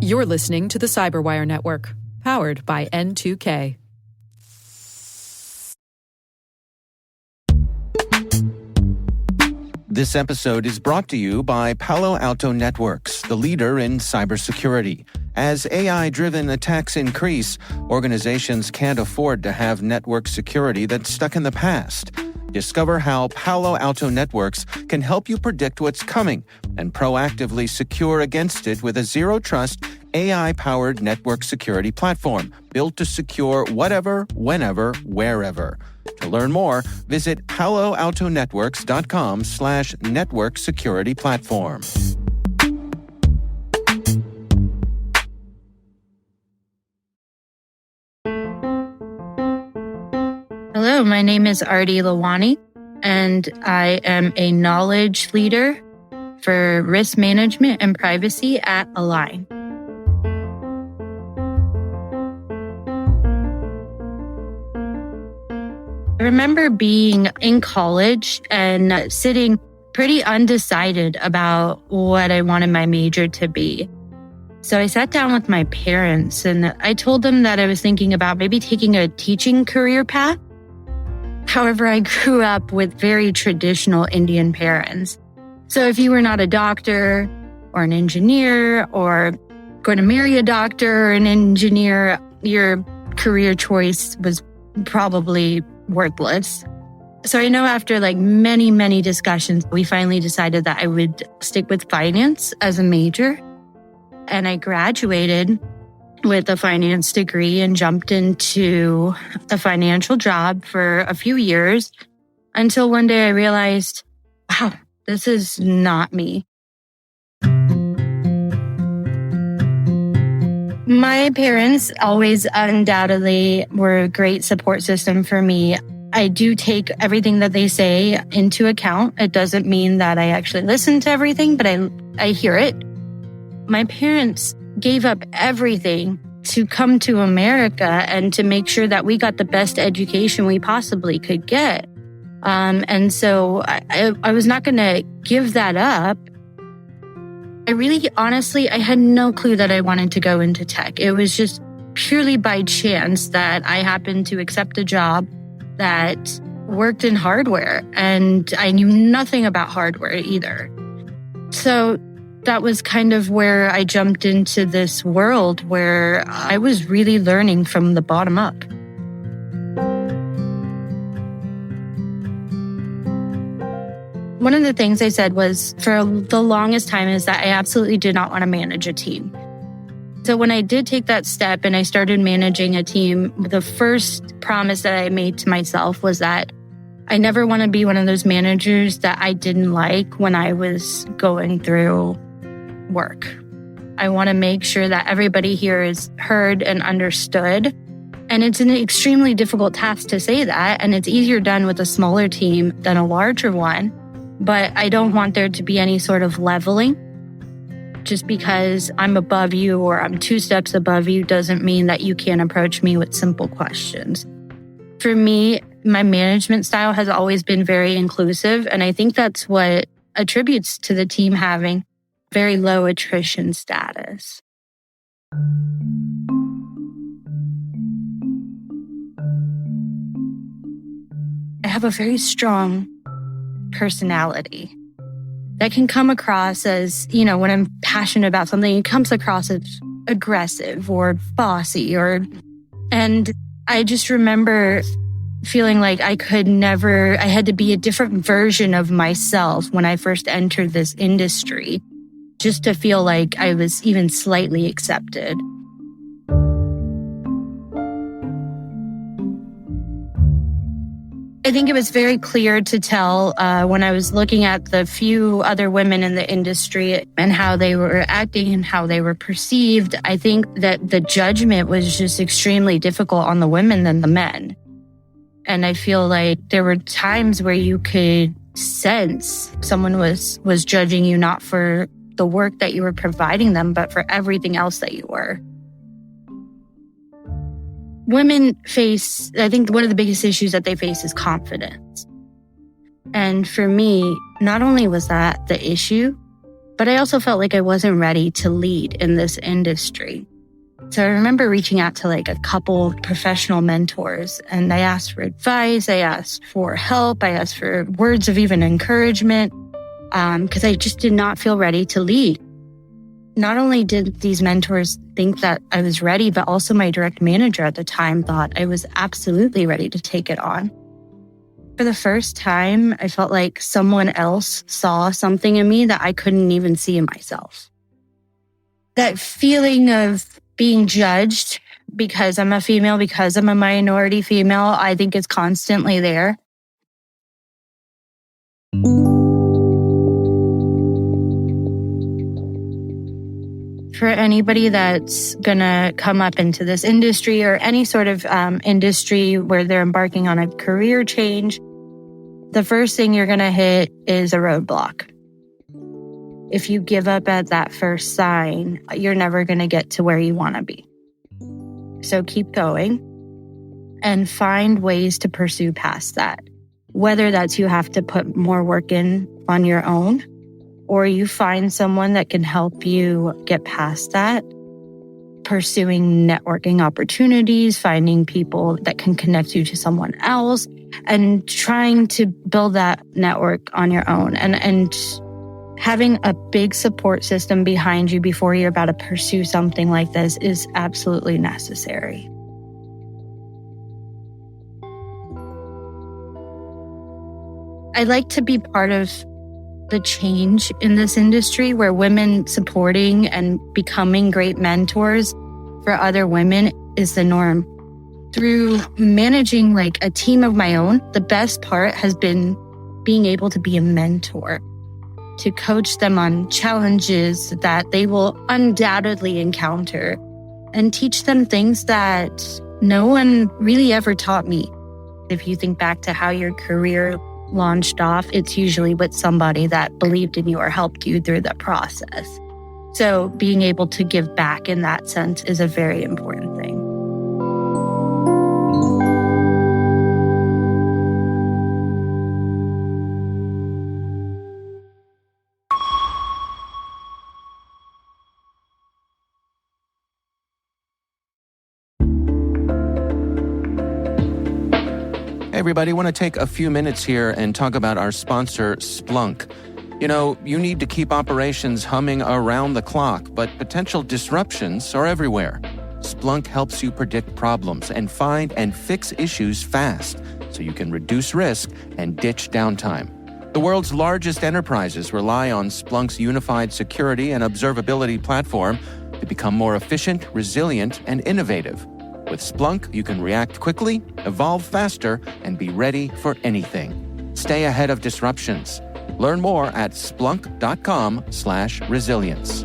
You're listening to the Cyberwire Network, powered by N2K. This episode is brought to you by Palo Alto Networks, the leader in cybersecurity. As AI-driven attacks increase, organizations can't afford to have network security that's stuck in the past. Discover how Palo Alto Networks can help you predict what's coming and proactively secure against it with a zero-trust, AI-powered network security platform built to secure whatever, whenever, wherever. To learn more, visit paloaltonetworks.com/network security platform. Hello, my name is Arti Lalwani, and I am a knowledge leader for risk management and privacy at A-LIGN. I remember being in college and sitting pretty undecided about what I wanted my major to be. So I sat down with my parents and I told them that I was thinking about maybe taking a teaching career path. However, I grew up with very traditional Indian parents. So if you were not a doctor or an engineer or going to marry a doctor or an engineer, your career choice was probably worthless. So I know after many discussions, we finally decided that I would stick with finance as a major. And I graduated with a finance degree and jumped into a financial job for a few years until one day I realized, wow, this is not me. My parents always undoubtedly were a great support system for me. I do take everything that they say into account. It doesn't mean that I actually listen to everything, but I hear it. My parents gave up everything to come to America and to make sure that we got the best education we possibly could get. And so I was not going to give that up. I had no clue that I wanted to go into tech. It was just purely by chance that I happened to accept a job that worked in hardware, and I knew nothing about hardware either. So that was kind of where I jumped into this world where I was really learning from the bottom up. One of the things I said was for the longest time is that I absolutely did not want to manage a team. So when I did take that step and I started managing a team, the first promise that I made to myself was that I never want to be one of those managers that I didn't like when I was going through work. I want to make sure that everybody here is heard and understood. And it's an extremely difficult task to say that, and it's easier done with a smaller team than a larger one. But I don't want there to be any sort of leveling. Just because I'm above you or I'm 2 steps above you doesn't mean that you can't approach me with simple questions. For me, my management style has always been very inclusive, and I think that's what attributes to the team having very low attrition status. I have a very strong personality that can come across as, when I'm passionate about something, it comes across as aggressive or bossy and I just remember feeling like I had to be a different version of myself when I first entered this industry, just to feel like I was even slightly accepted. I think it was very clear to tell when I was looking at the few other women in the industry and how they were acting and how they were perceived. I think that the judgment was just extremely difficult on the women than the men. And I feel like there were times where you could sense someone was judging you not for the work that you were providing them, but for everything else that you were. Women face, I think one of the biggest issues that they face is confidence. And for me, not only was that the issue, But I also felt like I wasn't ready to lead in this industry. So I remember reaching out to like a couple professional mentors, and I asked for advice. I asked for help. I asked for words of even encouragement because I just did not feel ready to lead. Not only did these mentors think that I was ready, but also my direct manager at the time thought I was absolutely ready to take it on. For the first time, I felt like someone else saw something in me that I couldn't even see in myself. That feeling of being judged because I'm a female, because I'm a minority female, I think is constantly there. For anybody that's going to come up into this industry or any sort of industry where they're embarking on a career change, the first thing you're going to hit is a roadblock. If you give up at that first sign, you're never going to get to where you want to be. So keep going and find ways to pursue past that. Whether that's you have to put more work in on your own, or you find someone that can help you get past that, pursuing networking opportunities, finding people that can connect you to someone else, and trying to build that network on your own. And having a big support system behind you before you're about to pursue something like this is absolutely necessary. I'd like to be part of the change in this industry where women supporting and becoming great mentors for other women is the norm. Through managing like a team of my own, the best part has been being able to be a mentor, to coach them on challenges that they will undoubtedly encounter and teach them things that no one really ever taught me. If you think back to how your career launched off, it's usually with somebody that believed in you or helped you through the process. So being able to give back in that sense is a very important thing. Hey everybody, want to take a few minutes here and talk about our sponsor, Splunk. You know, you need to keep operations humming around the clock, but potential disruptions are everywhere. Splunk helps you predict problems and find and fix issues fast, so you can reduce risk and ditch downtime. The world's largest enterprises rely on Splunk's unified security and observability platform to become more efficient, resilient, and innovative. With Splunk, you can react quickly, evolve faster, and be ready for anything. Stay ahead of disruptions. Learn more at splunk.com/resilience.